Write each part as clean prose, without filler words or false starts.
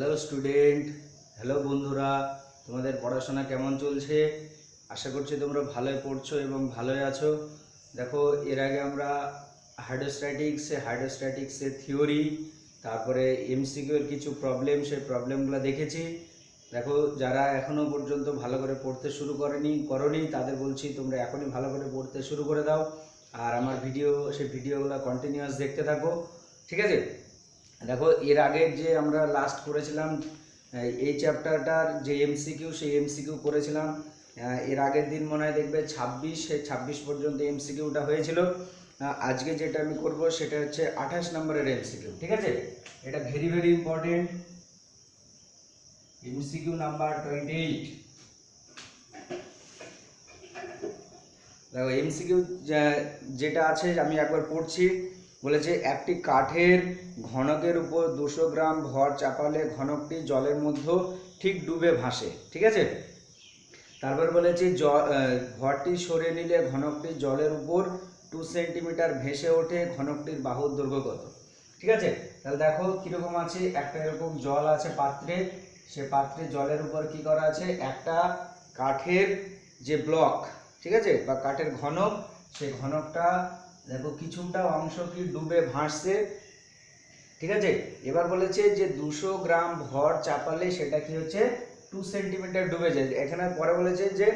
Hello student, hello বন্ধুরা, তোমাদের পড়াশোনা কেমন চলছে? আশা করছি তোমরা ভালোই পড়ছো এবং ভালোই আছো। দেখো, এর আগে আমরা হাইড্রোস্ট্যাটিক্সের থিওরি, তারপরে এমসিকিউ এর কিছু প্রবলেম, সেই প্রবলেমগুলো দেখেছি। দেখো, যারা এখনও পর্যন্ত ভালো করে পড়তে শুরু করনি তাদের বলছি তোমরা এখনই ভালো করে পড়তে শুরু করে দাও, আর আমার সেই ভিডিওগুলো কন্টিনিউয়াস দেখতে থাকো, ঠিক আছে? দেখো, এর আগে যে আমরা লাস্ট করেছিলাম এই চ্যাপ্টারটার যে এমসিকিউ, সেই এমসিকিউ করেছিলাম এর আগের দিন, মনে হয় দেখবে 26 পর্যন্ত এমসিকিউটা হয়েছিল। আজকে যেটা আমি করব সেটা হচ্ছে 28 নম্বরের এমসিকিউ, ঠিক আছে? এটা very very important, MCQ number 28। দেখো, এমসিকিউ যেটা আছে আমি একবার পড়ছি। বলেছে, একটি কাঠের ঘনকের উপর 200 গ্রাম ভর চাপালে ঘনকটি জলের মধ্যে ঠিক ডুবে ভাসে, ঠিক আছে? তারপর বলেছি ভরটি সরিয়ে নিলে ঘনকটি জলের উপর 2 সেন্টিমিটার ভেসে ওঠে, ঘনকটির বাহুর দৈর্ঘ্য কত? ঠিক আছে, তাহলে দেখো কিরকম আছে। একটা এরকম জল আছে পাত্রে, সে পাত্রে জলের উপর কি করা আছে, একটা কাঠের যে ব্লক, ঠিক আছে, বা কাঠের ঘনক, সেই ঘনকটা দেখো কিছুটা অংশ কি ডুবে ভাসছে, ঠিক আছে? এবার বলেছে যে 200 গ্রাম ভর চাপালে সেটা কি হচ্ছে, 2 সেন্টিমিটার ডুবে যায়। এখানে পরে বলেছে যে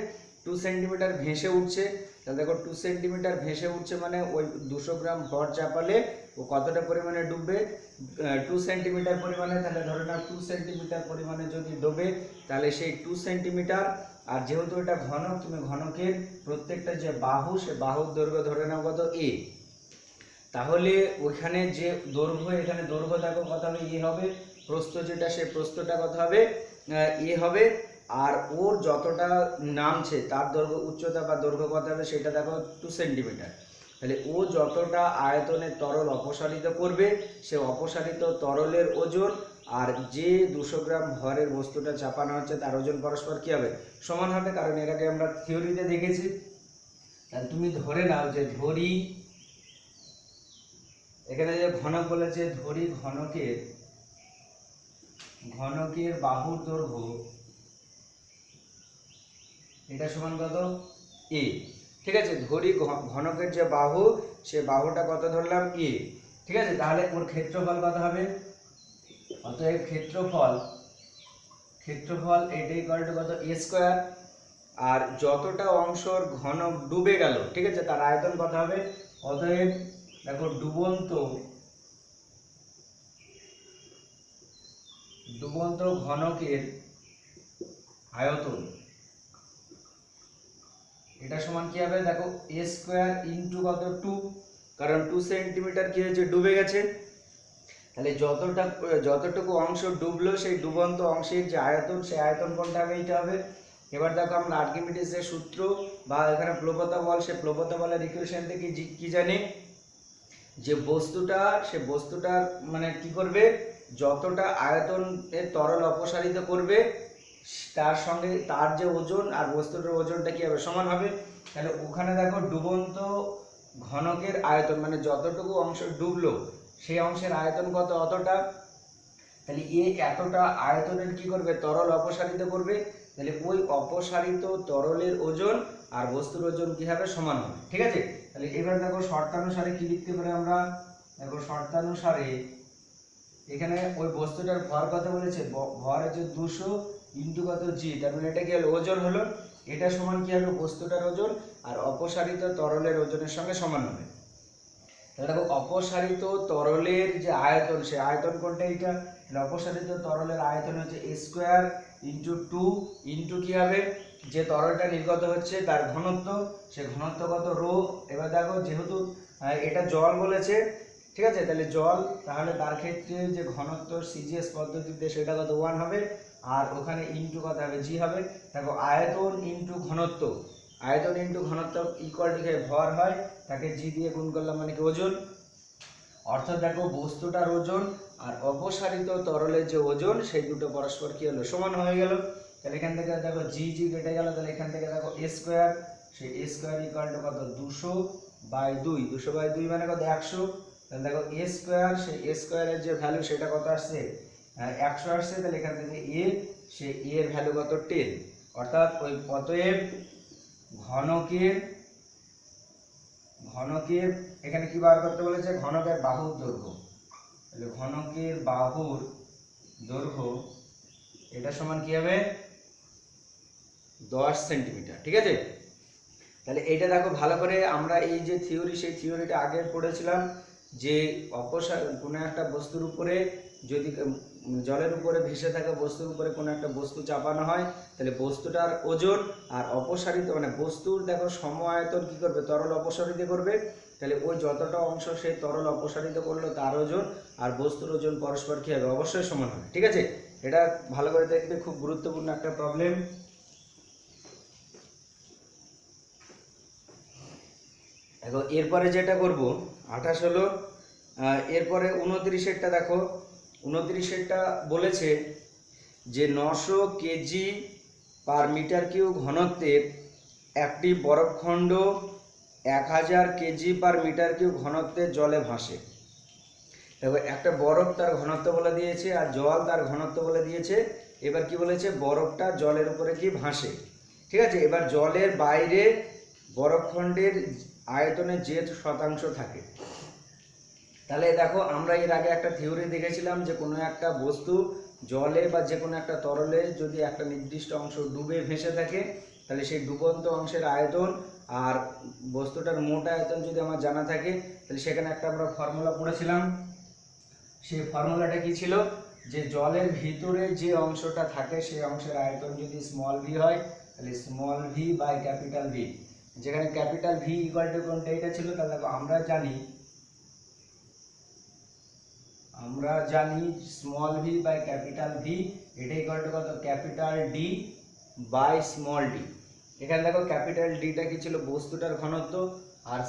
2 সেন্টিমিটার ভেসে উঠছে। তাহলে দেখো, 2 সেন্টিমিটার ভেসে উঠছে মানে ওই 200 গ্রাম ভর চাপালে ও কতটা পরিমাণে ডুববে, 2 সেন্টিমিটার পরিমাণে। তাহলে ধরে নাও 2 সেন্টিমিটার পরিমাণে যদি ডুবে, তাহলে সেই 2 সেন্টিমিটার, আর যেহেতু এটা ঘনক, তুমি ঘনকের প্রত্যেকটা যে বাহু, সে বাহুর দৈর্ঘ্য ধরে নাও কত, এ। তাহলে ওইখানে যে দৈর্ঘ্য, এখানে দৈর্ঘ্য দেখো কত হবে, এ হবে। প্রস্থ যেটা, সেই প্রস্থটা কত হবে, এ হবে। আর ওর যতটা নামছে তার দৈর্ঘ্য, উচ্চতা বা দৈর্ঘ্য কত হবে সেটা দেখো 2 সেন্টিমিটার। তাহলে ও যতটা আয়তনের তরল অপসারিত করবে, সে অপসারিত তরলের ওজন আর যে 200 গ্রাম ভরের বস্তুটা চাপানো হচ্ছে তার ওজন পরস্পর কি হবে, সমান হবে। কারণ এর আগে আমরা থিওরিতে দেখেছি। তাহলে তুমি ধরে নাও যে ধরি, এখানে যে ঘনক বলেছে, ধরি ঘনকের বাহুর দৈর্ঘ্য এটা সমান কত, এ, ঠিক আছে? ধরি ঘনকের যে বাহু, সে বাহুটা কত ধরলাম, এ, ঠিক আছে? তাহলে ওর ক্ষেত্রফল কত হবে, অতএব ক্ষেত্রফল এটাই কত, এ স্কয়ার। আর যতটা অংশর ঘনক ডুবে গেল, ঠিক আছে, তার আয়তন কত হবে, অতএব দেখো ডুবন্ত ঘনকের আয়তন এটা সমান কি হবে, দেখো এ স্কয়ার ইন্টু কত, 2, কারণ 2 সেন্টিমিটার কি হয়েছে, ডুবে গেছে। তাহলে যতটুকু অংশ ডুবলো, সেই ডুবন্ত অংশের যে আয়তন, সেই আয়তন কোনটা হবে, এইটা হবে। এবার দেখো, আমরা আর্কিমিডিসের সূত্র বা এখানে প্লবতা বল, সে প্লবতা বলের ইকুয়েশন থেকে কি জানি, যে সে বস্তুটার মানে কি করবে, যতটা আয়তনের তরল অপসারিত করবে, তার সঙ্গে তার যে ওজন আর বস্তুটার ওজনটা কি হবে, সমান হবে। তাহলে ওখানে দেখো ডুবন্ত ঘনকের আয়তন মানে যতটুকু অংশ ডুবলো, সেই অংশের আয়তন কত, অতটা। তাহলে এতটা আয়তনের কি করবে, তরল অপসারিত করবে। তাহলে ওই অপসারিত তরলের ওজন আর বস্তুর ওজন কি হবে, সমান হবে, ঠিক আছে? তাহলে এবার দেখো শর্তানুসারে কি লিখতে পারি আমরা, দেখো শর্তানুসারে এখানে ওই বস্তুটার ভর কত বলেছে, ভর হচ্ছে 200 ইন্টু কত, জি, তার মানে এটা কি হলো, ওজন হলো। এটা সমান কি হবে, বস্তুটার ওজন আর অপসারিত তরলের ওজনের সঙ্গে সমান হবে। তাহলে দেখো, অপসারিত তরলের যে আয়তন, সে আয়তন কোনটা, এটা। অপসারিত তরলের আয়তন হচ্ছে a স্কয়ার ইন্টু 2 ইন্টু কি হবে, যে তরলটা নির্গত হচ্ছে তার ঘনত্ব, সে ঘনত্ব কত, রো। এবার দেখো, যেহেতু এটা জল বলেছে, ঠিক আছে, তাহলে জল, তাহলে তার ক্ষেত্রে যে ঘনত্ব সিজিএস পদ্ধতিতে সেটা কত, 1 হবে। আর ওখানে ইন্টু কত হবে, জি হবে। দেখো, আয়তন ইন্টু ঘনত্ব, আয়তন ইন্টু ঘনত্ব ইকুয়াল টু ভর হয়, তাকে জি দিয়ে গুণ করলাম মানে কি, ওজন। অর্থাৎ দেখো, বস্তুটার ওজন আর অপসারিত তরলের যে ওজন, সেই দুটো পরস্পর কি হলো, সমান হয়ে গেল। তাহলে এখান থেকে দেখো জি কেটে গেল। তাহলে এখান থেকে দেখো এ স্কয়ার, সেই এ স্কয়ার ইকুয়াল টু কত, 200/2 মানে কত, 100। তাহলে দেখো এ স্কয়ার, সেই এ স্কয়ারের যে ভ্যালু সেটা কত আসছে, 100 আসছে, তাহলে এখান থেকে এ, সে এর ভ্যালু কত 10, অর্থাৎ ওই অতএব ঘনকের এখানে কি বার করতে বলেছে, ঘনকের বাহুর দৈর্ঘ্য, তাহলে ঘনকের বাহুর দৈর্ঘ্য এটা সমান কি হবে 10 সেন্টিমিটার। ঠিক আছে, তাহলে এইটা দেখো ভালো করে, আমরা এই যে থিওরি, সেই থিওরিটা আগে পড়েছিলাম যে কোনো একটা বস্তুর উপরে যদি জলের উপরে ভেসে থাকা বস্তুর উপরে কোনো একটা বস্তু চাপানো হয়, তাহলে বস্তুটার ওজন আর অপসারিত মানে বস্তুর দেখো সম আয়তন কি করবে, তরল অপসারিত করবে, তাহলে ওই যতটা অংশ সেই তরল অপসারিত করলো তার ওজন আর বস্তুর ওজন পরস্পর কি হবে, অবশ্যই সমান হবে। ঠিক আছে, এটা ভালো করে দেখবে, খুব গুরুত্বপূর্ণ একটা প্রবলেম। দেখো এরপরে যেটা করব 28 হলো, এরপরে 29-এরটা দেখো, 29-এরটা বলেছে যে 900 কেজি পার মিটার কিউব ঘনত্বের একটি বরফখণ্ড 1000 কেজি পার মিটার কিউব ঘনত্বের জলে ভাসে। দেখো একটা বরফ তার ঘনত্ব বলে দিয়েছে আর জল তার ঘনত্ব বলে দিয়েছে, এবার কি বলেছে, বরফটা জলের উপরে কি ভাসে। ঠিক আছে, এবার জলের বাইরে বরফখণ্ডের আয়তনে যে শতাংশ থাকে। তাহলে দেখো আমরা এর আগে একটা থিওরি দেখেছিলাম যে কোনো একটা বস্তু জলে বা যে কোনো একটা তরলে যদি একটা নির্দিষ্ট অংশ ডুবে ভেসে থাকে, তাহলে সেই ডুবন্ত অংশের আয়তন আর বস্তুটার মোট আয়তন যদি আমার জানা থাকে, তাহলে সেখানে একটা আমরা ফর্মুলা পড়েছিলাম। সেই ফর্মুলাটা কি ছিল, যে জলের ভিতরে যে অংশটা থাকে সেই অংশের আয়তন যদি স্মল ভি হয়, তাহলে small v by capital v, যেখানে ক্যাপিটাল ভি ইকুয়াল টু কোনটা এটা ছিল, তাহলে দেখো আমরা জানি small v by capital v এটা ইকুয়াল টু কত, capital d by small d. এখানে দেখো ক্যাপিটাল ডিটা কি ছিল, বস্তুটার ঘনত্ব, আর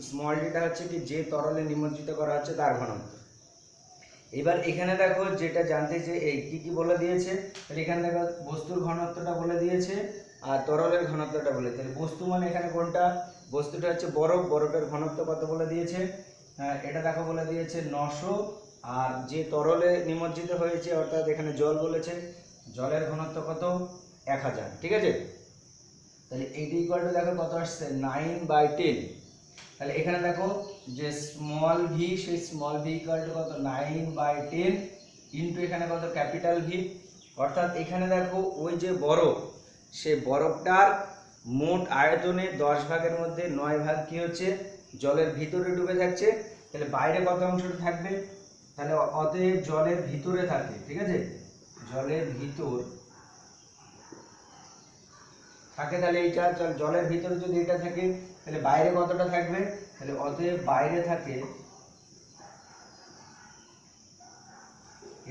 স্মল ডিটা হচ্ছে কি যে তরলে নিমজ্জিত করা হচ্ছে তার ঘনত্ব। এবার এখানে দেখো যেটা জানতে যে এই কি বলে দিয়েছে, তাহলে এখানে দেখো বস্তুর ঘনত্বটা বলে দিয়েছে আর তরলের ঘনত্বটা বলে, তাহলে বস্তু মানে এখানে কোনটা, বস্তুটা হচ্ছে বরফ, বরফের ঘনত্ব কত বলে দিয়েছে, এটা দেখো বলে দিয়েছে 900, আর যে তরলে নিমজ্জিত হয়েছে অর্থাৎ এখানে জল বলেছে, জলের ঘনত্ব কত 1000। ঠিক আছে, তাহলে এইটা ইকুয়াল টু দেখো কত আসছে 9/10। তাহলে এখানে দেখো যে স্মল ভি, সেই স্মল ভি ইকুয়াল টু কত 9/10 ইনটু এখানে কত ক্যাপিটাল ভি, অর্থাৎ এখানে দেখো ওই যে বরফ, সে বরফটার মোট আয়তনে 10 ভাগের মধ্যে 9 ভাগ কি হচ্ছে জলের ভিতরে ডুবে যাচ্ছে, তাহলে বাইরে কত অংশটা থাকবে, তাহলে অতএব জলের ভিতরে থাকে। ঠিক আছে, জলের ভিতর থাকে, তাহলে এইটা জলের ভিতরে যদি এটা থাকে তাহলে বাইরে কতটা থাকবে, তাহলে অতএব বাইরে থাকে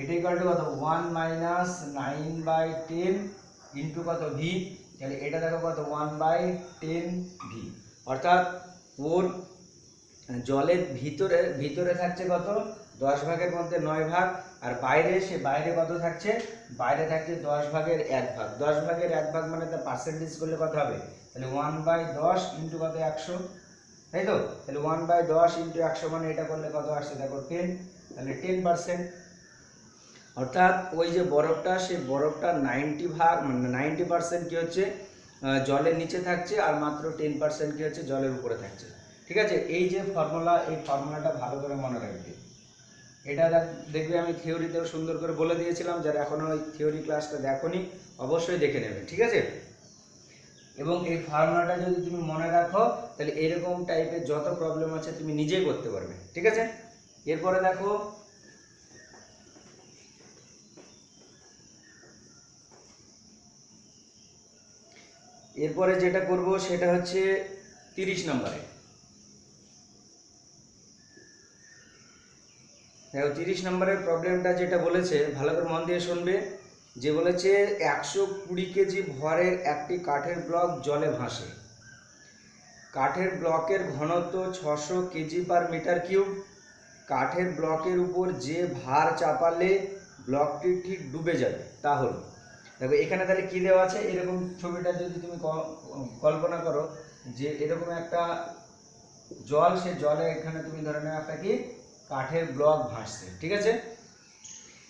এটা ইকুয়াল টু কত 1 মাইনাস 9/10 ইনটু কত ভি, তাহলে এটা দেখো কত 1/10 ভি, অর্থাৎ ওর জলের ভিতরে থাকছে কত 10 ভাগের মধ্যে 9 ভাগ, আর বাইরে সে বাইরে কত থাকছে, বাইরে থাকছে 10 ভাগের 1 ভাগ। 10 ভাগের 1 ভাগ মানে তার পার্সেন্টেজ করলে কত হবে, তাহলে 1/10 ইনটু কত 100, তাই তো, তাহলে 1/10 ইনটু 100 মানে এটা করলে কত আসছে দেখো 10, তাহলে 10%, অর্থাৎ ওই যে বরফটা, সেই বরফটা 90% কি হচ্ছে জলের নিচে থাকছে আর মাত্র 10% কি হচ্ছে জলের উপরে থাকছে। ঠিক আছে, এই যে ফর্মুলা, এই ফর্মুলাটা ভালো করে মনে রাখবে। এটা দেখবে আমি থিওরিতেও সুন্দর করে বলে দিয়েছিলাম, যারা এখনো ওই থিওরি ক্লাসটা দেখোনি অবশ্যই দেখে নেবে। ঠিক আছে, এবং এই ফর্মুলাটা যদি তুমি মনে রাখো তাহলে এরকম টাইপের যত প্রবলেম আছে তুমি নিজেই করতে পারবে। ঠিক আছে, এরপরে দেখো এরপরে যেটা করব সেটা হচ্ছে 30 নম্বরে। দেখো 30 নম্বরের প্রবলেমটা যেটা বলেছে ভালো করে মন দিয়ে শুনবে, যে বলেছে 120 কেজি ভরের একটি কাঠের ব্লক জলে ভাসে, কাঠের ব্লকের ঘনত্ব 600 কেজি পার মিটার কিউব, কাঠের ব্লকের উপর যে ভার চাপালে ব্লকটি ঠিক ডুবে যাবে তা হলো। দেখো এখানে তাহলে কি দেওয়া আছে, এরকম ছবিটা যদি তুমি কল্পনা করো যে এরকম একটা জল, সে জলে এখানে তুমি ধরে নাও একটা কি কাঠের ব্লক ভাসছে। ঠিক আছে,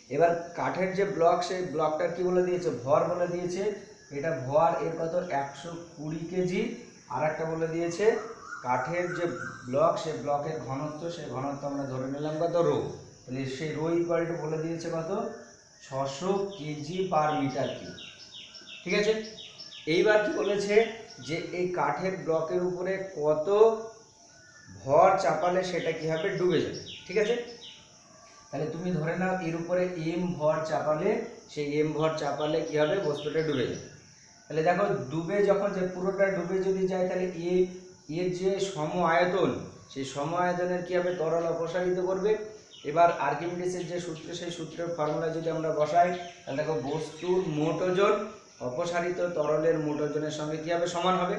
এবার কাঠের যে ব্লক, সেই ব্লকটার কি বলে দিয়েছে, ভর বলে দিয়েছে। এটা ভর এর কত 120 কেজি। আর একটা বলে দিয়েছে কাঠের যে ব্লক, সেই ব্লকের ঘনত্ব, সেই ঘনত্ব আমরা ধরে নিলাম কত রো। তাহলে সেই রো ইকুয়াল টু বলে দিয়েছে কত 600 কেজি পার মিটার কিউব। ঠিক আছে। এইবার কি বলেছে যে এই কাঠের ব্লকের উপরে কত ভর চাপালে সেটা কি হবে, ডুবে যাবে। ঠিক আছে। তাহলে তুমি ধরে নাও এর উপরে এম ভর চাপালে, সেই এম ভর চাপালে কি হবে, বস্তুটা ডুবে যাবে। তাহলে দেখো ডুবে যখন যে পুরোটা ডুবে যদি যায়, তাহলে এর যে সম আয়তন, সেই সম আয়তনের কি হবে, তরল অপসারিত করবে। এবার আর্কিমিডিসের যে সূত্র, সেই সূত্রের ফর্মুলা যদি আমরা বসাই, তাহলে দেখো বস্তুর মোট ওজন অপসারিত তরলের মোট ওজনের সঙ্গে কি হবে, সমান হবে।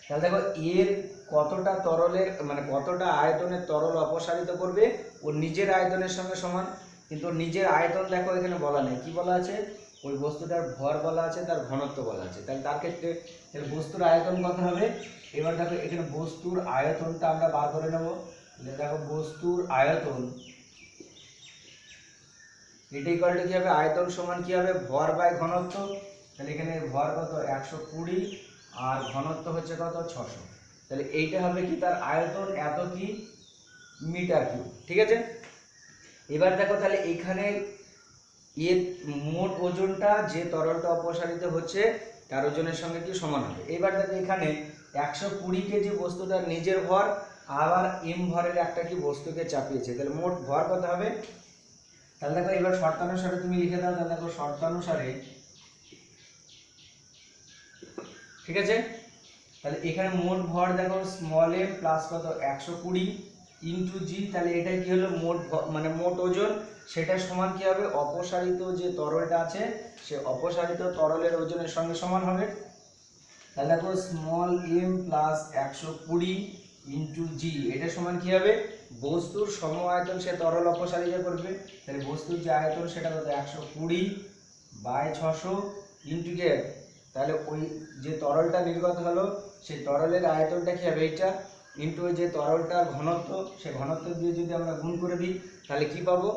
তাহলে দেখো এর কতটা তরলের মানে কতটা আয়তনের তরল অপসারিত করবে, ও নিজের আয়তনের সঙ্গে সমান। কিন্তু নিজের আয়তন দেখো এখানে বলা নেই, কি বলা আছে, ওই বস্তুটার ভর বলা আছে, তার ঘনত্ব বলা আছে। তাহলে তার ক্ষেত্রে বস্তুর আয়তন কত হবে। এবার দেখো এখানে বস্তুর আয়তনটা আমরা বার করে নেব। দেখো বস্তুর আয়তন এটা ইকুয়াল টু কি হবে, আয়তন সমান কি হবে, ভর বাই ঘনত্ব। তাহলে এখানে ভর কত 120 আর ঘনত্ব হচ্ছে কত 600। তাহলে এইটা হবে কি, তার আয়তন এত কি মিটার কিউব। ঠিক আছে। এবার দেখো তাহলে এইখানে এর মোট ওজনটা, যে তরলটা অপসারিত হচ্ছে তার ওজনের সঙ্গে কি সমান হবে। এবার দেখো এখানে 120 কেজি বস্তুটার নিজের ভর, আবার এম ভরের একটা কি বস্তুকে চাপিয়েছে, তাহলে মোট ভর কত হবে। তাহলে দেখো এবার শর্তানুসারে তুমি লিখে দাও। তাহলে দেখো শর্তানুসারে, ঠিক আছে। তাহলে এখানে মোট ভর দেখো স্মল এম প্লাস কত 120 ইন্টু জি। তাহলে এটা কি হলো, মোট মানে মোট ওজন, সেটা সমান কি হবে, অপসারিত যে তরলটা আছে সে অপসারিত তরলের ওজনের সঙ্গে সমান হবে। তাহলে দেখো স্মল এম প্লাস 120 ইন্টু জি, এটা সমান কি হবে, বস্তুর সম আয়তন সে তরল অপসারিত করবে। তাহলে বস্তুর যে আয়তন সেটা কত 120 বাই 600 ইন্টু কে, তাহলে ওই যে তরলটা নির্গত হলো সেই তরলের আয়তনটা কি হবে এইটা, ইন্টু যে তরলটার ঘনত্ব, সেই ঘনত্ব দিয়ে যদি আমরা গুণ করে দিই তাহলে কি পাবো,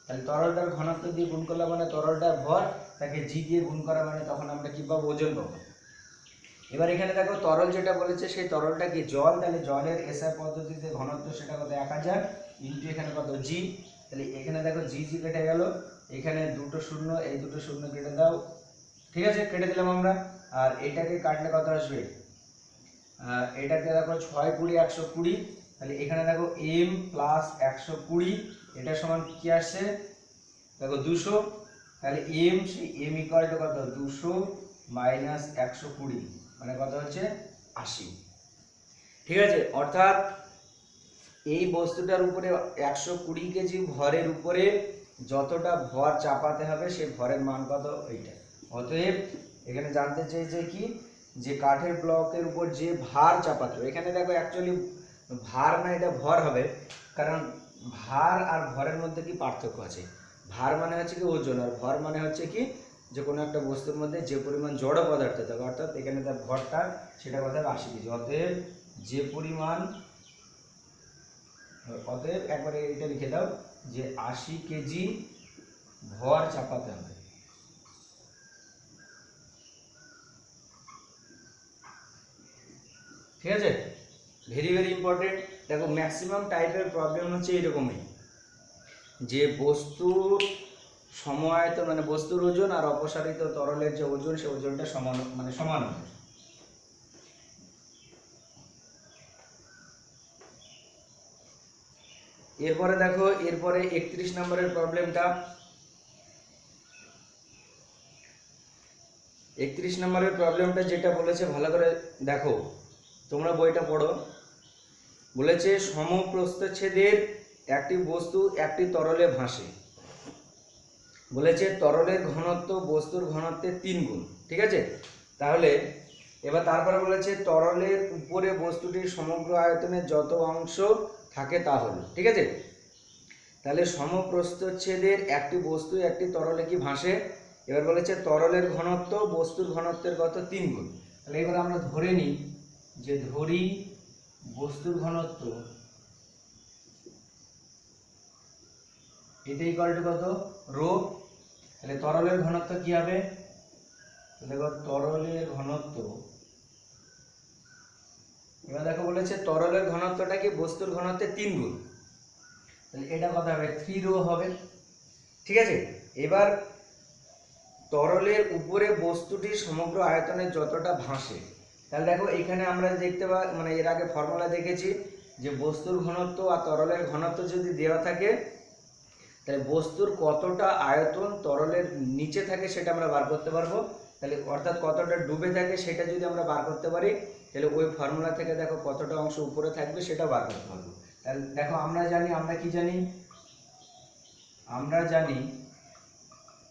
তাহলে তরলটার ঘনত্ব দিয়ে গুণ করলে মানে তরলটার ভর, তাকে জি দিয়ে গুণ করা মানে তখন আমরা কি পাবো, ওজন পাবো। এবার এখানে দেখো তরল যেটা বলেছে সেই তরলটা কি জল। তাহলে জলের এসআই পদ্ধতিতে ঘনত্ব সেটা কত 1000 ইন্টু এখানে কত জি। তাহলে এখানে দেখো জি জি কেটে গেল, এখানে দুটো শূন্য, এই দুটো শূন্য কেটে দাও। ঠিক আছে, কেটে দিলাম আমরা। আর এটাকে কাটলে কত আসবে, এটাকে দেখো 6 20 120। তাহলে এখানে দেখো এম প্লাস 120, এটা সমান কি আসছে দেখো 200। তাহলে এম, সেই এম ইকুয়াল টু কত 200 মাইনাস 120, মানে কত হচ্ছে 80। ঠিক আছে, অর্থাৎ এই বস্তুটার উপরে 120 কেজি ভরের উপরে যতটা ভর চাপাতে হবে সেই ভরের মান কত, এইটা। অতএব এখানে জানতে চেয়েছে কি, যে কাঠের ব্লকের উপর যে ভার চাপাতে হবে, এখানে দেখো অ্যাকচুয়ালি ভার না, এটা ভর হবে। কারণ ভার আর ভরের মধ্যে কি পার্থক্য আছে, ভার মানে হচ্ছে কি ওজন, আর ভর মানে হচ্ছে কি যে কোনো একটা বস্তুর মধ্যে যে পরিমাণ জড় পদার্থ থাকে, অর্থাৎ এখানে তার ভরটা সেটা কথা 80 কেজি। অতএব যে পরিমাণ, অতএব একবারে এটা লিখে দাও যে 80 কেজি ভর চাপাতে হবে। ঠিক আছে, ভেরি ভেরি ইম্পর্টেন্ট। দেখো ম্যাক্সিমাম টাইপের প্রবলেম হচ্ছে এরকমই, যে বস্তুর সম আয়তন মানে বস্তুর ওজন আর অপসারিত তরলের যে ওজন, সে ওজনটা সমান মানে সমান হবে। এরপরে দেখো, এরপরে 31 নম্বরের প্রবলেমটা। 31 নম্বরের প্রবলেমটা যেটা বলেছে ভালো করে দেখো, তোমরা বইটা পড়ো। বলেছে সমপ্রস্থচ্ছেদের একটি বস্তু একটি তরলে ভাসে। বলেছে তরলের ঘনত্ব বস্তুর ঘনত্বের 3 গুণ। ঠিক আছে, তাহলে এবার তারপরে বলেছে তরলের উপরে বস্তুটির সমগ্র আয়তনের যত অংশ থাকে তা হলো। ঠিক আছে, তাহলে সমপ্রস্থচ্ছেদের একটি বস্তু একটি তরলে কি ভাসে। এবার বলেছে তরলের ঘনত্ব বস্তুর ঘনত্বের কত 3 গুণ। তাহলে এবার আমরা ধরে নিই যে ধরি বস্তুর ঘনত্ব এটা ইকুয়াল টু কত রো। তাহলে তরলের ঘনত্ব কি হবে, দেখো তরলের ঘনত্ব, এবার দেখো বলেছে তরলের ঘনত্বটা কি বস্তুর ঘনত্বের 3 গুণ, তাহলে এটা কত হবে 3 রো হবে। ঠিক আছে, এবার তরলের উপরে বস্তুটির সমগ্র আয়তনের যতটা ভাসে, তাহলে দেখো এখানে আমরা দেখতে মানে এর আগে ফর্মুলা দেখেছি যে বস্তুর ঘনত্ব আর তরলের ঘনত্ব যদি দেওয়া থাকে তাহলে বস্তুর কতটা আয়তন তরলের নিচে থাকে সেটা আমরা বার করতে পারবো। তাহলে অর্থাৎ কতটা ডুবে থাকে সেটা যদি আমরা বার করতে পারি তাহলে ওই ফর্মুলা থেকে দেখো কতটা অংশ উপরে থাকবে সেটা বার করতে পারবো। তাহলে দেখো আমরা কি জানি,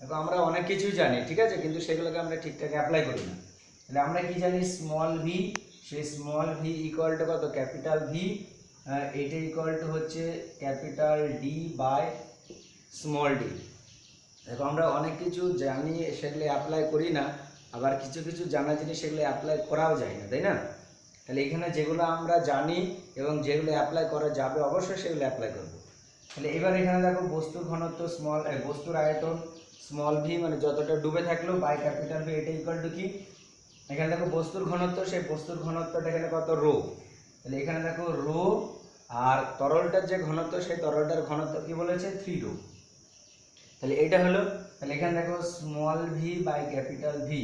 দেখো আমরা অনেক কিছুই জানি, ঠিক আছে, কিন্তু সেগুলোকে আমরা ঠিকঠাক অ্যাপ্লাই করি না। তাহলে আমরা কি জানি স্মল ভি, সেই স্মল ভি ইকুয়াল টু কত ক্যাপিটাল ভি, এটা ইকুয়াল টু হচ্ছে capital d by small d. দেখো আমরা অনেক কিছু জানি সেগুলো অ্যাপ্লাই করি না, আবার কিছু কিছু জানা জিনিস সেগুলো অ্যাপ্লাই করাও যায় না, তাই না? তাহলে এখানে যেগুলো আমরা জানি এবং যেগুলো অ্যাপ্লাই করা যাবে অবশ্যই সেগুলো অ্যাপ্লাই করব। তাহলে এবার এখানে দেখো বস্তুর ঘনত্ব বস্তুর আয়তন স্মল ভি মানে যতটা ডুবে থাকলো বাই ক্যাপিটাল ভি, এটা ইকুয়াল টু কি, এখানে দেখো বস্তুর ঘনত্ব, সেই বস্তুর ঘনত্বটা এখানে কত রো, তাহলে এখানে দেখো রো, আর তরলটার যে ঘনত্ব সেই তরলটার ঘনত্ব কি বলেছে 3 রো। তাহলে এটা হলো, তাহলে এখানে দেখো small v by capital v,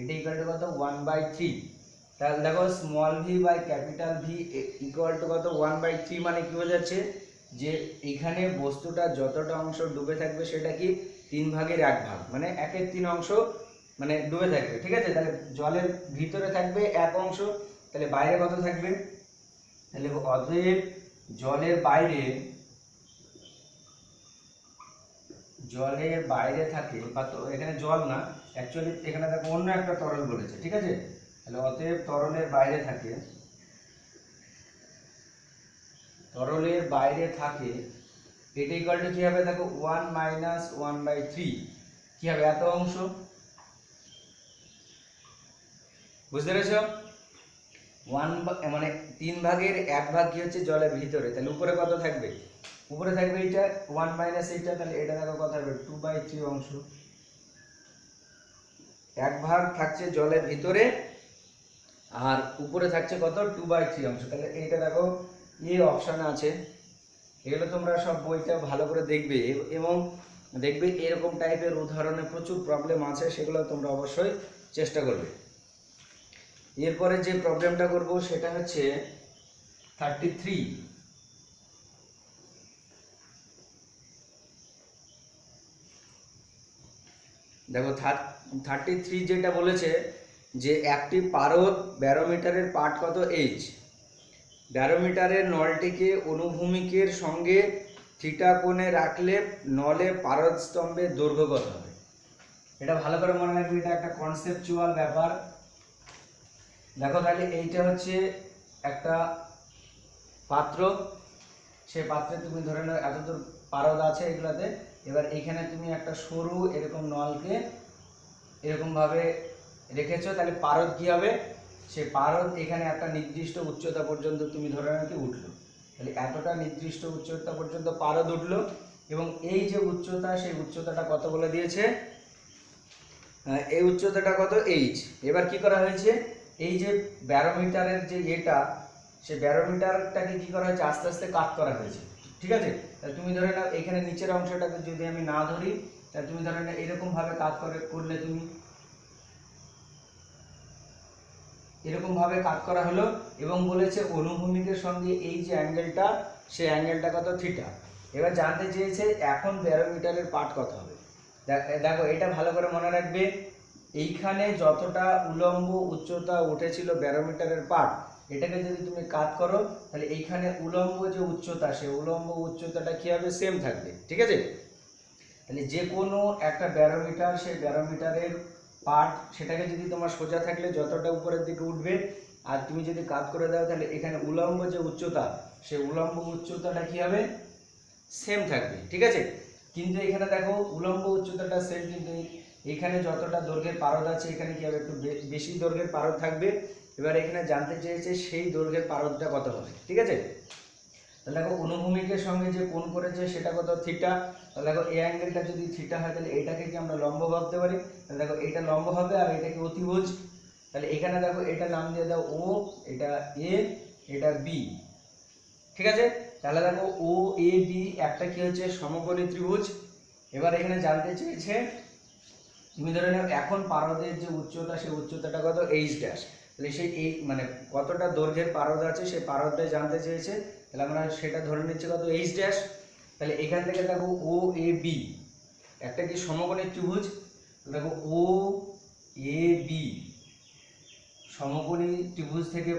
এটা ইকুয়াল টু কত 1/3। তাহলে দেখো small v by capital v equal to কত 1/3, মানে কি বোঝাচ্ছে যে এখানে বস্তুটা যতটা অংশ ডুবে থাকবে সেটা কি 3 ভাগের 1 ভাগ, মানে 1/3 অংশ মানে ডুবে থাকবে। ঠিক আছে, তাহলে জলের ভিতরে থাকবে 1 অংশ, তাহলে বাইরে কত থাকবে, তাহলে অতএব জলের বাইরে থাকে, বা এখানে জল না, অ্যাকচুয়ালি এখানে দেখো অন্য একটা তরল বলেছে, ঠিক আছে, তাহলে অতএব তরলের বাইরে থাকে এটা ইকুয়াল টু কি হবে, দেখো 1 মাইনাস 1/3 কি হবে এত অংশ, বুঝতে পেরেছ? 1 মানে 3 ভাগের 1 ভাগ কি হচ্ছে জলের ভিতরে, তাহলে উপরে কত থাকবে, উপরে থাকবে এটা 1 মাইনাস এটা, তাহলে এটা দেখো কত হবে 2/3 অংশ, 1 ভাগ থাকছে জলের ভিতরে আর উপরে থাকছে কত 2/3 অংশ। তাহলে এইটা দেখো এই অপশনে আছে, এগুলো তোমরা সব বইটা ভালো করে দেখবে এবং দেখবে এরকম টাইপের উদাহরণে প্রচুর প্রবলেম আছে, সেগুলো তোমরা অবশ্যই চেষ্টা করবে। এরপরে যে প্রবলেমটা করব সেটা হচ্ছে 33। দেখো 33 যেটা বলেছে যে একটি পারদ ব্যারোমিটারের পাঠ কত এইচ, ব্যারোমিটারের নলটিকে অনুভূমিকের সঙ্গে থিটা কোণে রাখলে নলে পারদ স্তম্ভের দৈর্ঘ্য কত হবে। এটা ভালো করে মনে রাখবে, এটা একটা কনসেপচুয়াল ব্যাপার। দেখো তাহলে এইটা হচ্ছে একটা পাত্র, সেই পাত্রে তুমি ধরে নাও এতদূর পারদ আছে এগুলাতে, এবার এখানে তুমি একটা সরু এরকম নলকে এরকম ভাবে রেখেছো, তাহলে পারদ কি হবে, সে পারদ এখানে একটা নির্দিষ্ট উচ্চতা পর্যন্ত তুমি ধরে নাও কি উঠলো, তাহলে এতটা নির্দিষ্ট উচ্চতা পর্যন্ত পারদ উঠলো এবং এই যে উচ্চতা সেই উচ্চতাটা কত বলে দিয়েছে, এই উচ্চতাটা কত এইচ। এবার কি করা হয়েছে, এই যে ব্যারোমিটারের যে এটা, সেই ব্যারোমিটারটাকে কি করা হয়েছে আস্তে আস্তে কাট করা হয়েছে, ঠিক আছে। তাহলে তুমি ধরে নাও এখানে নিচের অংশটাকে যদি আমি না ধরি, তাহলে তুমি ধরে নাও এরকম ভাবে কাট করলে তুমি এরকম ভাবে কাট করা হলো এবং বলেছে অনুভূমিকের সঙ্গে এই যে অ্যাঙ্গেলটা সেই অ্যাঙ্গেলটা কত থিটা। এবার জানতে চেয়েছে এখন ব্যারোমিটারের পাঠ কত হবে। দেখো এটা ভালো করে মনে রাখবে, এইখানে যতটা উলম্ব উচ্চতা উঠেছিল ব্যারোমিটারের পাঠ, এটাকে যদি তুমি কাট করো তাহলে এইখানে উলম্ব যে উচ্চতা সেই উলম্ব উচ্চতাটা কি হবে সেম থাকবে, ঠিক আছে। তাহলে যে কোনো একটা ব্যারোমিটার সেই ব্যারোমিটারের পার্ট সেটাকে যদি তোমার সোজা থাকলে যতটা উপরের দিকে উঠবে, আর তুমি যদি কাট করে দাও তাহলে এখানে উলম্ব যে উচ্চতা সেই উলম্ব উচ্চতাটা কি হবে সেম থাকবে, ঠিক আছে। কিন্তু এখানে দেখো উলম্ব উচ্চতাটা সেম, কিন্তু এখানে যতটা দৈর্ঘ্যের পারদ আছে এখানে কি হবে একটু বেশি দৈর্ঘ্যের পারদ থাকবে। এবার এখানে জানতে চেয়েছে সেই দৈর্ঘ্যের পারদটা কত হবে, ঠিক আছে। তাহলে দেখো অনুভূমিকের সঙ্গে যে কোণ করেছে সেটা কত থিটা। তাহলে দেখো এই অ্যাঙ্গেলটা যদি থিটা হয় তাহলে এটাকে কি আমরা লম্ব ভাবতে পারি। তাহলে দেখো এটা লম্ব হবে আর এটা কি অতিভুজ। তাহলে এখানে দেখো এটা নাম দিয়ে দাও ও, এটা এ, এটা বি। ঠিক আছে, তাহলে দেখো ও এ বি একটা কি হচ্ছে সমকোণী ত্রিভুজ। এবার এখানে জানতে চেয়েছে তুমি ধরে নাও এখন পারদের যে উচ্চতা সেই উচ্চতাটা কত এইচ ড্যাশ। তাহলে সেই এই মানে কতটা দৈর্ঘ্যের পারদ আছে সেই পারদটা জানতে চেয়েছে। তাহলে আমরা সেটা ধরে নিচ্ছি কত এইচ ড্যাশ। তাহলে এখান থেকে দেখো ও এ বি একটা কি সমকোণী ত্রিভুজ। দেখো ও এ বি সমকোণী ত্রিভুজ থেকে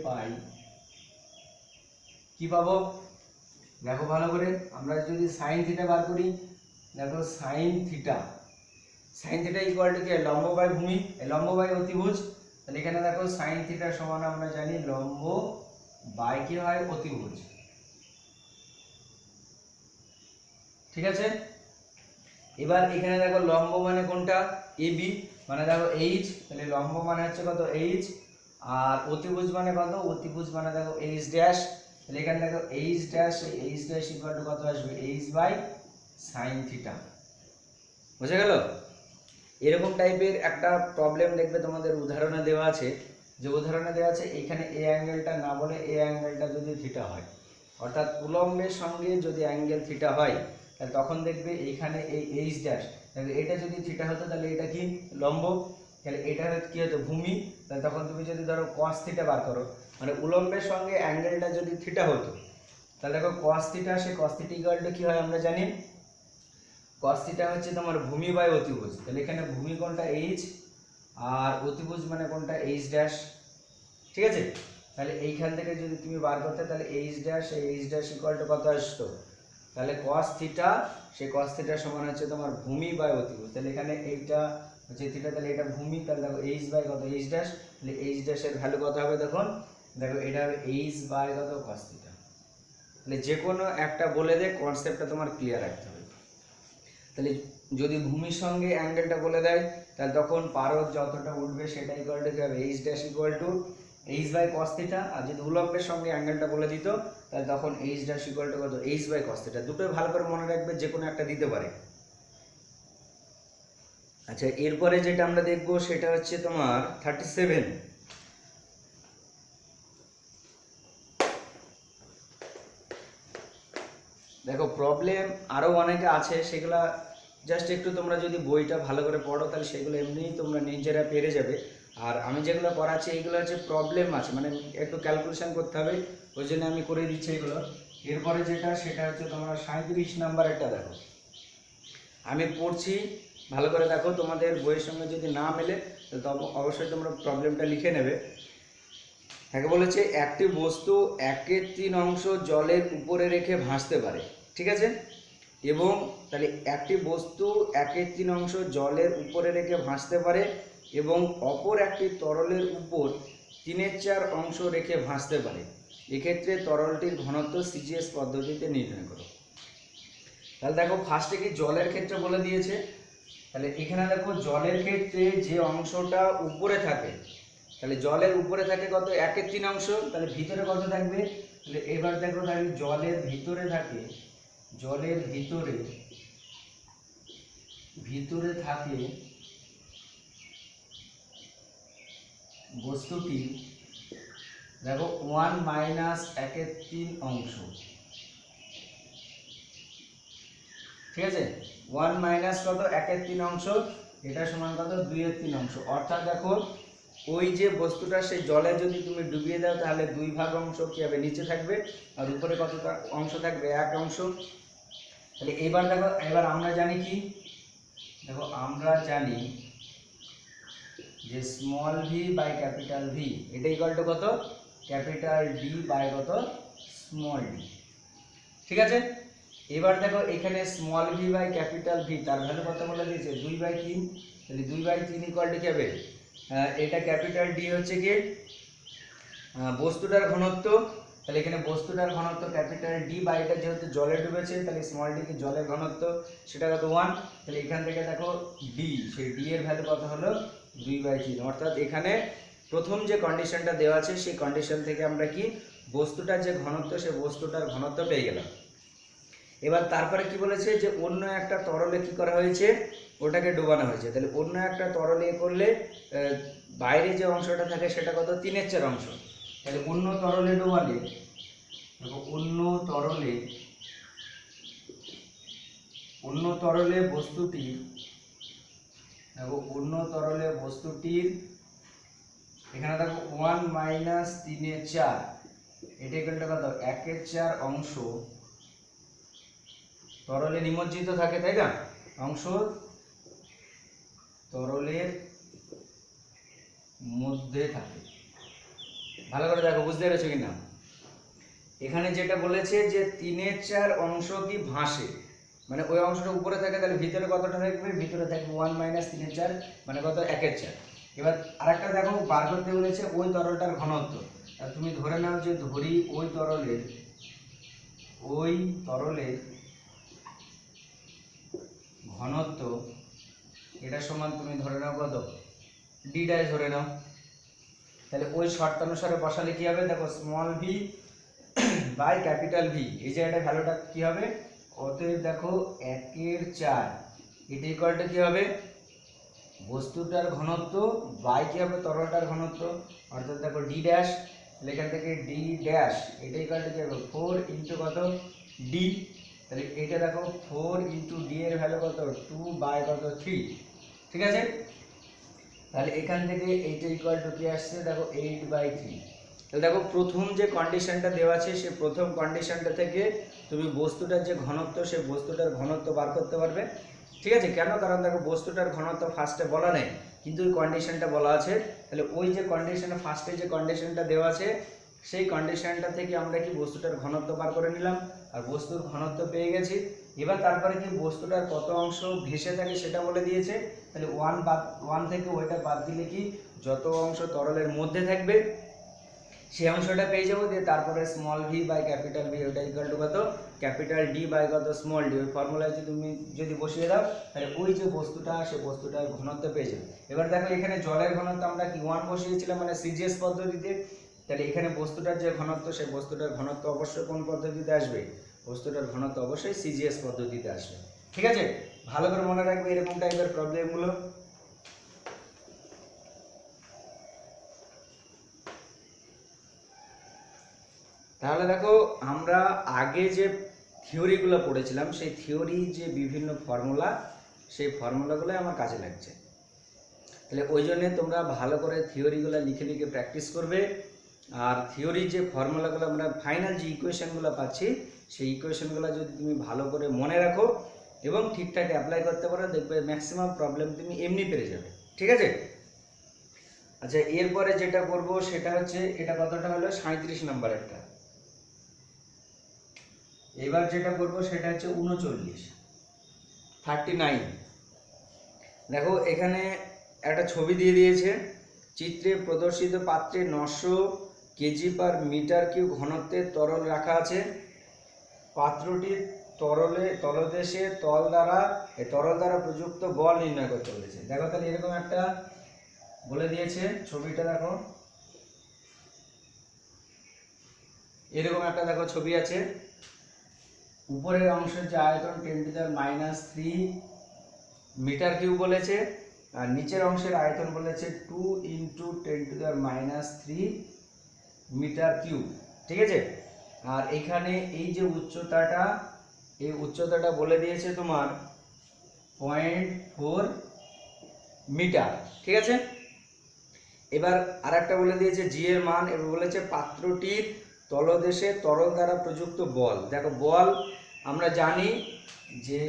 পাই কি পাবো দেখো ভালো করে। আমরা যদি সাইন থিটা বার করি, দেখো সাইন থিটা ইকুয়াল টু কি লম্ব বাই ভূমি, লম্ব বাই অতিভুজ। তাহলে এখানে দেখো সাইন থিটা সমান আমরা জানি লম্ব বাই কি হয় অতিভুজ। ঠিক আছে, এবার এখানে দেখো লম্ব মানে কোনটা এবি, মানে দেখো এইচ, তাহলে লম্ব মানে হচ্ছে কত এইচ, আর অতিভুজ মানে কত অতিভুজ মানে দেখো এইচ ড্যাশ। তাহলে এখানে দেখো এইচ ড্যাশ ইকুয়াল টু কত আসবে এইচ বাই সাইন থিটা। বুঝে গেল। এরকম টাইপের একটা প্রবলেম দেখবে তোমাদের উদাহরণে দেওয়া আছে, যে উদাহরণে দেওয়া আছে এখানে এ অ্যাঙ্গেলটা না বলে এ অ্যাঙ্গেলটা যদি থিটা হয়, অর্থাৎ উলম্বের সঙ্গে যদি অ্যাঙ্গেল থিটা হয় তাহলে তখন দেখবে এখানে এই এইচ ড্যাশ, তাহলে এটা যদি থিটা হতো তাহলে এটা কি লম্ব, তাহলে এটা কি হতো ভূমি। তাহলে তখন তুমি যদি ধরো কস থিটা বার করো, মানে উলম্বের সঙ্গে অ্যাঙ্গেলটা যদি থিটা হতো তাহলে দেখো cos theta, say cos theta equal to কি হয় আমরা জানি cos থিটা হচ্ছে তোমার ভূমি বাই অতিভুজ। তাহলে এখানে ভূমি কোণটা h আর অতিভুজ মানে কোণটা h ড্যাশ। ঠিক আছে, তাহলে এইখান থেকে যদি তুমি বার করতে তাহলে h ড্যাশ ইকুয়াল টু কত আসতো, তাহলে cos থিটা, সেই cos থিটা সমান হচ্ছে তোমার ভূমি বাই অতিভুজ। তাহলে এখানে এইটা হচ্ছে থিটা, তাহলে এটা ভূমি, তাহলে দেখো h বাই কত h ড্যাশ, তাহলে h ড্যাশের ভ্যালু কত হবে দেখুন, দেখো এটা হবে h বাই কত cos থিটা। তাহলে যে কোনো একটা বলে দে, কনসেপ্টটা তোমার ক্লিয়ার রাখতে হবে। তাহলে যদি ভূমির সঙ্গে অ্যাঙ্গেলটা বলে দেয় তাহলে তখন পারদ যতটা উঠবে সেটা ইকুয়াল টু কি হবে H dash equal to H by cos theta. আর যদি উলম্বের সঙ্গে অ্যাঙ্গেলটা বলে দিত তাহলে তখন এইচ ড্যাশ ইকুয়াল টু কত এইচ বাই কস থিটা। দুটোই ভালো করে মনে রাখবে, যে কোনো একটা দিতে পারে। আচ্ছা, এরপরে যেটা আমরা দেখবো সেটা হচ্ছে তোমার 37। দেখো প্রবলেম আরও অনেকে আছে, সেগুলা জাস্ট একটু তোমরা যদি বইটা ভালো করে পড়ো তাহলে সেগুলো এমনিই তোমরা নিজেরা পেরে যাবে। আর আমি যেগুলো করাচ্ছি এইগুলো হচ্ছে প্রবলেম আছে, মানে একটু ক্যালকুলেশন করতে হবে, ওই জন্য আমি করে দিচ্ছি এগুলো। এরপরে যেটা সেটা হচ্ছে তোমরা 37 নাম্বারেরটা দেখো, আমি পড়ছি ভালো করে দেখো, তোমাদের বইয়ের সঙ্গে যদি না মেলে তাহলে অবশ্যই তোমরা প্রবলেমটা লিখে নেবে। তাকে বলেছে একটি বস্তু 1/3 অংশ জলের উপরে রেখে ভাসতে পারে। ঠিক আছে, এবং তাহলে একটি বস্তু 1/3 অংশ জলের উপরে রেখে ভাসতে পারে এবং অপর একটি তরলের উপর 3/4 অংশ রেখে ভাসতে পারে। এক্ষেত্রে তরলটির ঘনত্ব সিজিএস পদ্ধতিতে নির্ণয় করো। তাহলে দেখো ফার্স্টে কি জলের ক্ষেত্রে বলে দিয়েছে, তাহলে এখানে দেখো জলের ক্ষেত্রে যে অংশটা উপরে থাকে, তাহলে জলের উপরে থাকে কত 1/3 অংশ, তাহলে ভিতরে কত থাকবে, তাহলে এবার দেখো তাহলে জলের ভিতরে থাকে, জলের ভিতরে থাকে বস্তুটি দেখো 1 মাইনাস 1/3 অংশ। ঠিক আছে, 1 মাইনাস কত 1/3 অংশ, এটা সমান কত 2/3 অংশ। অর্থাৎ দেখো ওই যে বস্তুটা সেই জলে যদি তুমি ডুবিয়ে দাও তাহলে 2 ভাগ অংশ কি হবে নিচে থাকবে, আর উপরে কত অংশ থাকবে 1 অংশ। তাহলে এবার দেখো, এবার আমরা জানি কি, দেখো আমরা জানি যে small v by capital v এটা ইকুয়াল টু কত ক্যাপিটাল ডি বাই কত স্মল ডি। ঠিক আছে, এবার দেখো এখানে small v by capital v তার ভ্যালু কত বলে দিয়েছে 2/3, তাহলে 2/3 ইকুয়াল টু কি হবে, এটা ক্যাপিটাল ডি হচ্ছে কি বস্তুটার ঘনত্ব, তাহলে এখানে বস্তুটার ঘনত্ব ক্যাপিটাল ডি বাই এটা যেহেতু জলে ডুবেছে তাহলে স্মল ডি কি জলের ঘনত্ব সেটা কত 1, তাহলে এখান থেকে দেখো ডি, সেই ডি এর ভ্যালু কত হলো 2/3, অর্থাৎ এখানে প্রথম যে কন্ডিশনটা দেওয়া আছে সেই কন্ডিশন থেকে আমরা কি বস্তুটার যে ঘনত্ব সেই বস্তুটার ঘনত্ব পেয়ে গেলাম। এবার তারপরে কি বলেছে যে অন্য একটা তরলে কি করা হয়েছে, ওটাকে ডোবানো হয়েছে। তাহলে অন্য একটা তরলে করলে বাইরে যে অংশটা থাকে সেটা কত, 3/4 অংশ। তাহলে অন্য তরলে ডোবালে দেখো অন্য তরলে বস্তুটির এখানে দেখো 1 মাইনাস 3/4, এটা ইকুয়ালটা কত, 1/4 অংশ তরলে নিমজ্জিত থাকে, তাই না? অংশ তরলের মধ্যে থাকে। ভালো করে দেখো, বুঝতে পেরেছো কিনা? এখানে যেটা বলেছে যে 3/4 অংশ কি ভাসে, মানে ওই অংশটা উপরে থাকে, তাহলে ভিতরে কতটা থাকবে, ভিতরে থাকবে 1 মাইনাস 3/4, মানে কত, 1/4। এবার আরেকটা দেখো বার করতে বলেছে ওই তরলটার ঘনত্ব। আর তুমি ধরে নাও যে ধরি ওই তরলের ঘনত্ব এটা সমান, তুমি ধরে নাও কত, ডি ড্যাশ ধরে নাও। তাহলে ওই শর্তানুসারে বসালে কি হবে, দেখো small v by capital v, এই জায়গাটা ভ্যালুটা কি হবে, অতএব দেখো 1/4 এটা ইকুয়ালটা কি হবে, বস্তুটার ঘনত্ব বাই কি হবে, তরলটার ঘনত্ব, অর্থাৎ দেখো ডি ড্যাশ। তাহলে এখান থেকে ডি ড্যাশ এটা ইকুয়ালটা কি হবে, 4 ইন্টু কত, ডি। তাহলে এটা দেখো 4 ইন্টু ডি এর ভ্যালু কত, 2/3, ঠিক আছে? তাহলে এখান থেকে এইটা ইকুয়াল টু কি আসছে, দেখো 8/3। তাহলে দেখো প্রথম যে কন্ডিশনটা দেওয়া আছে সেই প্রথম কন্ডিশনটা থেকে তুমি বস্তুটার যে ঘনত্ব সেই বস্তুটার ঘনত্ব বার করতে পারবে, ঠিক আছে? কেন, কারণ দেখো বস্তুটার ঘনত্ব ফার্স্টে বলা নেই, কিন্তু ওই কন্ডিশনটা বলা আছে। তাহলে ওই যে কন্ডিশনে ফার্স্টে যে কন্ডিশনটা দেওয়া আছে সেই কন্ডিশনটা থেকে আমরা কি বস্তুটার ঘনত্ব বার করে নিলাম, আর বস্তুর ঘনত্ব পেয়ে গেছি। এবার তারপরে কি বস্তুটার কত অংশ ভেসে থাকে সেটা বলে দিয়েছে। তাহলে 1 থেকে ওইটা বাদ দিলে কি যত অংশ তরলের মধ্যে থাকবে সেই অংশটা পেয়ে যাবো। দিয়ে তারপরে small v by capital v, ওটা ইকুয়াল টু কত, ক্যাপিটাল ডি বাই কত, স্মল ডি। ওই ফর্মুলায় তুমি যদি বসিয়ে দাও তাহলে ওই যে বস্তুটা সেই বস্তুটার ঘনত্ব পেয়ে যাবে। এবার দেখো এখানে জলের ঘনত্ব আমরা কি 1 বসিয়েছিলাম, মানে সিজিএস পদ্ধতিতে। তাহলে এখানে বস্তুটার যে ঘনত্ব সেই বস্তুটার ঘনত্ব অবশ্যই কোন পদ্ধতিতে আসবে, বস্তুটার ঘনত্ব অবশ্যই সিজিএস পদ্ধতিতে আসবে, ঠিক আছে? ভালো করে মনে রাখবে এরকম টাইপের প্রবলেমগুলো। তাহলে দেখো আমরা আগে যে থিওরিগুলো পড়েছিলাম সেই থিওরি যে বিভিন্ন ফর্মুলা, সেই ফর্মুলাগুলো আমার কাজে লাগছে। তাহলে ওই জন্যে তোমরা ভালো করে থিওরিগুলো লিখে লিখে প্র্যাকটিস করবে। আর থিওরি যে ফর্মুলাগুলো আমরা ফাইনাল যে ইকুয়েশনগুলো পাচ্ছি সেই ইকুয়েশনগুলো যদি তুমি ভালো করে মনে রাখো এবং ঠিকঠাক অ্যাপ্লাই করতে পারো, দেখবে ম্যাক্সিমাম প্রবলেম তুমি এমনি পেরে যাবে, ঠিক আছে? আচ্ছা, এরপরে যেটা করব সেটা হচ্ছে, এটা কতটা হলো, 37 নম্বরেরটা। এবার যেটা করব সেটা হচ্ছে 39। দেখো এখানে একটা ছবি দিয়ে দিয়েছে, চিত্রে প্রদর্শিত পাত্রে 900 কেজি পার মিটার কিউব ঘনত্বের তরল রাখা আছে। পাত্রটির তলদেশে তরল দ্বারা প্রযুক্ত বল নির্ণয় করতে বলেছে। দেখো তাহলে এরকম একটা বলে দিয়েছে, ছবিটা দেখো, এরকম একটা দেখো ছবি আছে। উপরের অংশের যে আয়তন 10⁻³ মিটার কিউব বলেছে, আর নিচের অংশের আয়তন বলেছে 2 × 10⁻³ মিটার কিউব, ঠিক আছে? আর এখানে এই যে উচ্চতাটা, এই উচ্চতাটা বলে দিয়েছে তোমার 0.4 মিটার, ঠিক আছে? এবার আরেকটা বলে দিয়েছে জি এর মান, এবার বলেছে পাত্রটির তলদেশে তরল দ্বারা প্রযুক্ত বল। দেখো বল আমরা জানি যে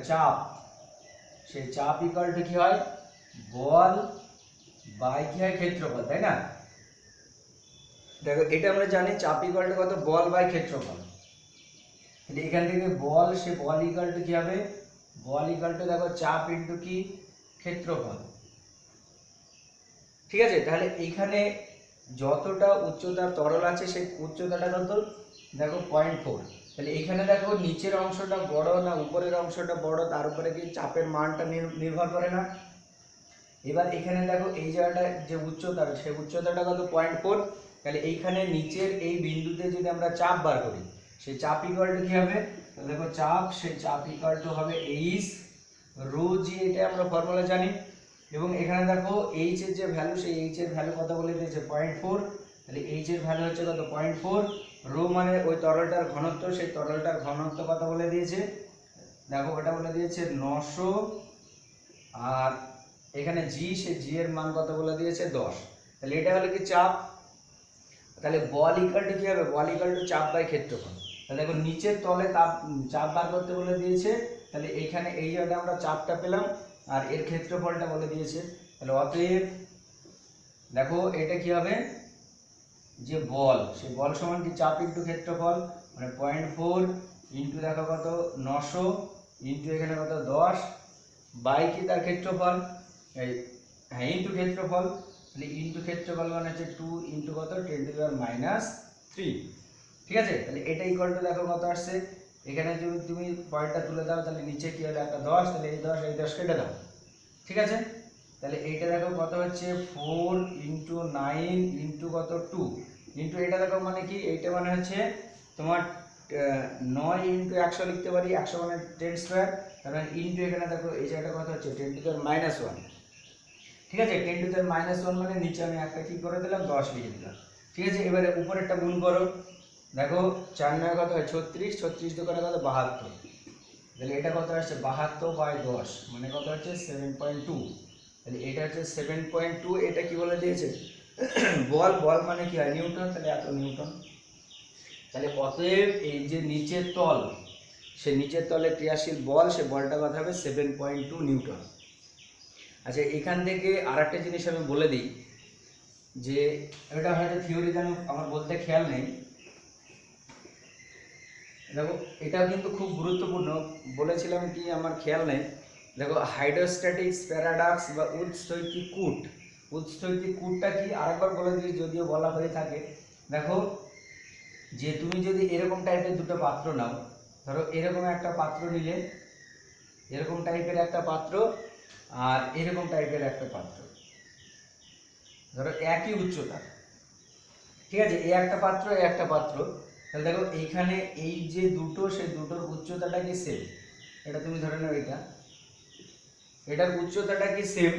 চাপ, সেই চাপ ইকুয়াল টু কি হয়, বল বাই কি হয়, ক্ষেত্রফল, তাই না? দেখো এটা আমরা জানি চাপ ইকুয়াল টু কত, বল বাই ক্ষেত্রফল। তাহলে এখান থেকে বল, সে বল ইকুয়াল টু কি হবে, বল ইকুয়াল টু দেখো চাপ ইন্টু কি, ক্ষেত্রফল, ঠিক আছে? তাহলে এইখানে যতটা উচ্চতার তরল আছে সেই উচ্চতাটা কত, দেখো 0.4। তাহলে এখানে দেখো নিচের অংশটা বড় না উপরের অংশটা বড়, তার উপরে কি চাপের মানটা নির্ভর করে না? এবার এখানে দেখো এই জায়গাটা যে উচ্চতা, সেই উচ্চতাটা কত 0.4। তাহলে এইখানে নিচের এই বিন্দুতে যদি আমরা চাপ বার করি, সেই চাপ ইকুয়াল টু কি হবে, তো দেখো চাপ, সেই চাপ ইকুয়াল টু হবে এইচ রো জি, এটা আমরা ফর্মুলা জানি। এবং এখানে দেখো এইচ এর যে ভ্যালু, সেই এইচ এর ভ্যালু কত বলে দিয়েছে 0.4। তাহলে এইচ এর ভ্যালু হচ্ছে কত 0.4। রো মানে ওই তরলটার ঘনত্ব, সেই তরলটার ঘনত্ব কত বলে দিয়েছে, দেখো ওটা বলে দিয়েছে 900। আর এখানে জি, সেই জি এর মান কত বলে দিয়েছে 10। তাহলে এটা হলো কি চাপ। তাহলে বল ইকুয়াল টু কি হবে, বল ইকুয়াল টু চাপ বাই ক্ষেত্রফল। তাহলে দেখো নিচের তলে চাপ বার করতে বলে দিয়েছে, তাহলে এইখানে এই জায়গাটা আমরা চাপটা পেলাম আর এর ক্ষেত্রফলটা বলে দিয়েছে। তাহলে অতএব দেখো এটা কি হবে, যে বল, সেই বল সমান কি চাপ ইন্টু ক্ষেত্রফল, মানে 0.4 ইন্টু দেখো কত 900 ইন্টু এখানে কত 10 বাই কি তার ক্ষেত্রফল, এই হ্যাঁ ইন্টু ক্ষেত্রফল। তাহলে ইন্টু ক্ষেত্রফল মানে হচ্ছে 2 ইন্টু কত 10⁻³ ঠিক আছে। তাহলে এটা ইকুয়াল টু দেখো কত আসছে, এখানে যদি তুমি পয়েন্টটা তুলে দাও তাহলে নিচে কি হলো একটা 10, তাহলে এই 10 কেটে দাও, ঠিক আছে। তাহলে এইটা দেখো কত হচ্ছে 4 ইন্টু 9 ইন্টু কত 2 ইন্টু এটা দেখো মানে কি, এইটা মানে হচ্ছে তোমার 9 ইন্টু 100 লিখতে পারি, 100 মানে 10 স্কোয়ার, তারপরে ইন্টু এখানে দেখো এই জায়গাটা কত হচ্ছে 10⁻⁻1 ঠিক আছে। 10⁻⁻1 মানে নিচে আমি একটা কি করে দিলাম 10 লিখে দিলাম, ঠিক আছে। এবারে উপরেরটা গুণ করো, দেখো 4 9 কত হয় 36, 36 দোকানে কত 72, তাহলে এটা কত আসছে 72/10 মানে কত হচ্ছে 7.2। তাহলে এটা হচ্ছে 7.2। এটা কি বলে দিয়েছে বল, বল মানে কি হয় নিউটন, তাহলে এত নিউটন। তাহলে অতএব এই যে নিচের তল, সে নিচের তলে ক্রিয়াশীল বল, সে বলটা কত হবে 7.2 নিউটন। আচ্ছা এখান থেকে আরেকটা জিনিস আমি বলে দিই, যে এটা হয়তো থিওরি জানো আমার বলতে খেয়াল নেই, দেখো এটাও কিন্তু খুব গুরুত্বপূর্ণ, বলেছিলাম কি আমার খেয়াল নেই। দেখো হাইড্রোস্ট্যাটিক্স প্যারাডক্স বা উৎস্থৈতিক কূট, উৎস্থৈতিক কূটটা কি আরেকবার বলে দিই যদিও বলা হয়ে থাকে। দেখো যে তুমি যদি এরকম টাইপের দুটো পাত্র নাও, ধরো এরকম একটা পাত্র নিলে, এরকম টাইপের একটা পাত্র আর এরকম টাইপের একটা পাত্র, ধরো একই উচ্চতা, ঠিক আছে, এই একটা পাত্র এই একটা পাত্র। তাহলে দেখো এইখানে এই যে দুটো, সেই দুটোর উচ্চতাটা কি সেম, এটা তুমি ধরে নাও এটার উচ্চতাটা কি সেম।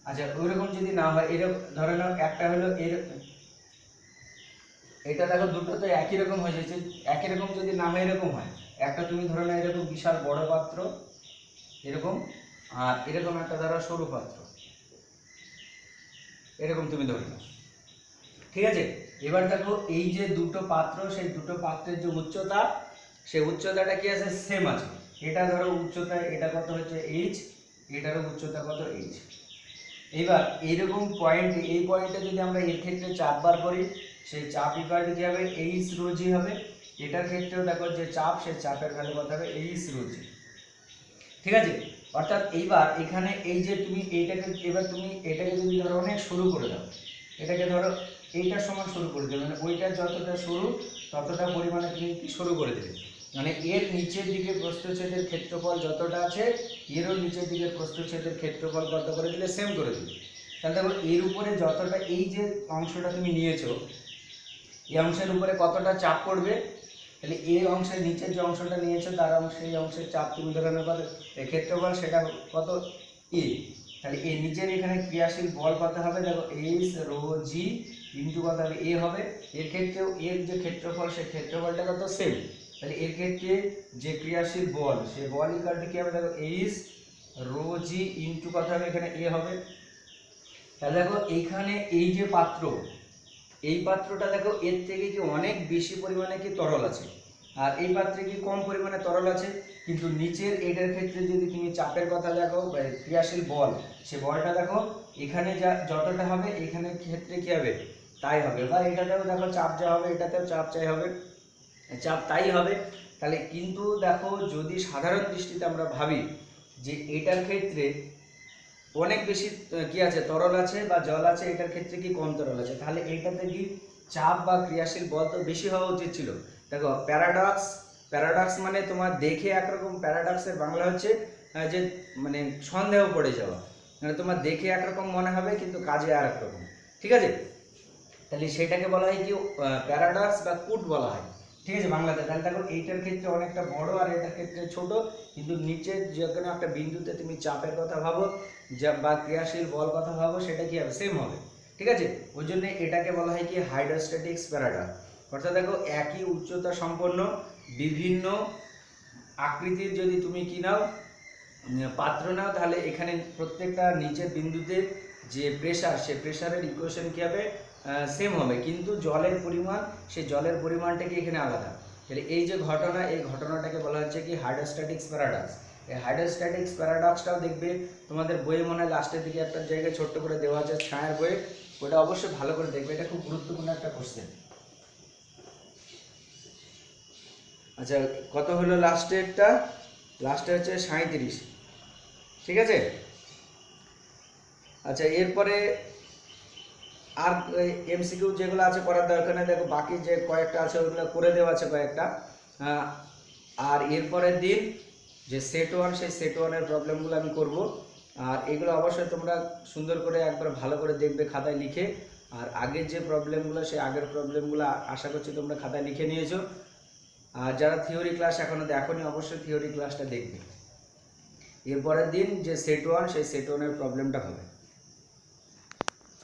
আচ্ছা ওইরকম যদি না হয়, এরকম ধরে নাও একটা হলো এটা দেখো দুটো তো একই রকম হয়ে যাচ্ছে, একই রকম যদি না হয় এরকম হয়, একটা তুমি ধরে নাও এরকম বিশাল বড় পাত্র এরকম, আর এরকম একটা ধরো সরু পাত্র এরকম তুমি ধরে নাও, ঠিক আছে। এবার দেখো এই যে দুটো পাত্র, সেই দুটো পাত্রের যে উচ্চতা, সেই উচ্চতাটা কি আছে সেম আছে। এটা ধরো উচ্চতা এটা কত হচ্ছে h, এটারও উচ্চতা কত h। এবার এইরকম পয়েন্ট, এই পয়েন্টে যদি আমরা এর ক্ষেত্রে চাপ বার করি, সেই চাপ ইকুয়াল টু কি হবে h রো জি হবে। এটার ক্ষেত্রেও দেখো যে চাপ, সেই চাপের ভ্যালু কত হবে h রো জি, ঠিক আছে। অর্থাৎ এইবার এখানে এই যে তুমি এইটাকে, এবার তুমি এটাকে যদি ধরো অনেক সরু করে দাও, এটাকে ধরো এইটার সমান সরু করে দেবে, মানে ওইটার যতটা সরু ততটা পরিমাণে তুমি কি সরু করে দেবে, মানে এর নিচের দিকে প্রস্থচ্ছেদের ক্ষেত্রফল যতটা আছে, এরও নিচের দিকে প্রস্থচ্ছেদের ক্ষেত্রফল কত করে দিলে সেম করে দিবে। তাহলে দেখো এর উপরে যতটা, এই যে অংশটা তুমি নিয়েছো, এই অংশের উপরে কতটা চাপ পড়বে, তাহলে এই অংশের নিচের যে অংশটা নিয়েছো তার অংশে, এই অংশের চাপ তুমি ধরে নেবে কত, ক্ষেত্রফল সেটা কত এ। তাহলে এই নিচের এখানে ক্রিয়াশীল বল কত হবে, দেখো এইচ রো জি ইন্টু কত হবে এ হবে। এর ক্ষেত্রেও এর যে ক্ষেত্রফল, সেই ক্ষেত্রফলটা কত সেম। তাহলে এর ক্ষেত্রে যে ক্রিয়াশীল বল, সে বল ইকুয়াল টু কি হবে, দেখো এইচ রো জি ইন্টু কত হবে এখানে এ হবে। তাহলে দেখো এইখানে এই যে পাত্র, এই পাত্রটা দেখো এর থেকে কি অনেক বেশি পরিমাণে কি তরল আছে, আর এই পাত্রে কি কম পরিমাণে তরল আছে। কিন্তু নিচের এটার ক্ষেত্রে যদি তুমি চাপের কথা দেখো, ক্রিয়াশীল বল, সে বলটা দেখো এখানে যা যতটা হবে এখানে ক্ষেত্রে কি হবে তাই হবে, বা এটাতেও দেখো চাপ যা হবে এটাতেও চাপ চাই হবে, চাপ তাই হবে। তাহলে কিন্তু দেখো যদি সাধারণ দৃষ্টিতে আমরা ভাবি যে এটার ক্ষেত্রে অনেক বেশি কি আছে তরল আছে বা জল আছে, এটার ক্ষেত্রে কি কম তরল আছে, তাহলে এইটাতে কি চাপ বা ক্রিয়াশীল বল তো বেশি হওয়া উচিত ছিল। দেখো প্যারাডক্স, প্যারাডক্স মানে তোমার দেখে একরকম, প্যারাডক্সের বাংলা হচ্ছে যে মানে সন্দেহ পড়ে যাওয়া, মানে তোমার দেখে একরকম মনে হবে কিন্তু কাজে আর এক রকম, ঠিক আছে। তাহলে সেটাকে বলা হয় কি প্যারাডক্স বা কুট বলা হয়, ঠিক আছে বাংলাতে। তাহলে দেখো এইটার ক্ষেত্রে অনেকটা বড় আর এটার ক্ষেত্রে ছোট, কিন্তু নিচের যে কোনো একটা বিন্দুতে তুমি চাপের কথা ভাবো যা বা ক্রিয়াশীল বল কথা ভাবো, সেটা কি হবে, সেম হবে, ঠিক আছে। ওই জন্য এটাকে বলা হয় কি হাইড্রোস্ট্যাটিক্স প্যারাডক্স। অর্থাৎ দেখো একই উচ্চতা সম্পন্ন বিভিন্ন আকৃতির যদি তুমি কি নাও পাত্র নাও, তাহলে এখানে প্রত্যেকটা নিচের বিন্দুতে যে প্রেশার, সে প্রেশারের ইকুয়েশন কী হবে, সেম হবে, কিন্তু জলের পরিমাণ, সেই জলের পরিমাণটা কি এখানে আলাদা। তাহলে এই যে ঘটনা, এই ঘটনাটাকে বলা হচ্ছে কি হাইড্রোস্ট্যাটিক্স প্যারাডক্স। এই হাইড্রোস্ট্যাটিক্স প্যারাডক্সটাও দেখবে তোমাদের বইয়ে মনে হয় লাস্টের দিকে একটা জায়গায় ছোট্ট করে দেওয়া আছে ছায়ার বইয়ে, ওটা অবশ্যই ভালো করে দেখবে, এটা খুব গুরুত্বপূর্ণ একটা কোশ্চেন। আচ্ছা কত হলো লাস্টেরটা, লাস্টে হচ্ছে 37, ঠিক আছে। আচ্ছা এরপরে আর এমসিকিউ যেগুলো আছে করার দরকার নেই, দেখো বাকি যে কয়েকটা আছে ওইগুলো করে দেওয়া আছে কয়েকটা। আর এরপরের দিন যে সেট ওয়ান, সেই সেট ওয়ানের প্রবলেমগুলো আমি করব। আর এগুলো অবশ্যই তোমরা সুন্দর করে একবার ভালো করে দেখবে খাতায় লিখে। আর আগের যে প্রবলেমগুলো, সেই আগের প্রবলেমগুলো আশা করছি তোমরা খাতায় লিখে নিয়েছো। আর যারা থিওরি ক্লাস এখনও দেখোনি, অবশ্যই থিওরি ক্লাসটা দেখবে। এরপরের দিন যে সেট ওয়ান, সেই সেট ওয়ানের প্রবলেমটা হবে।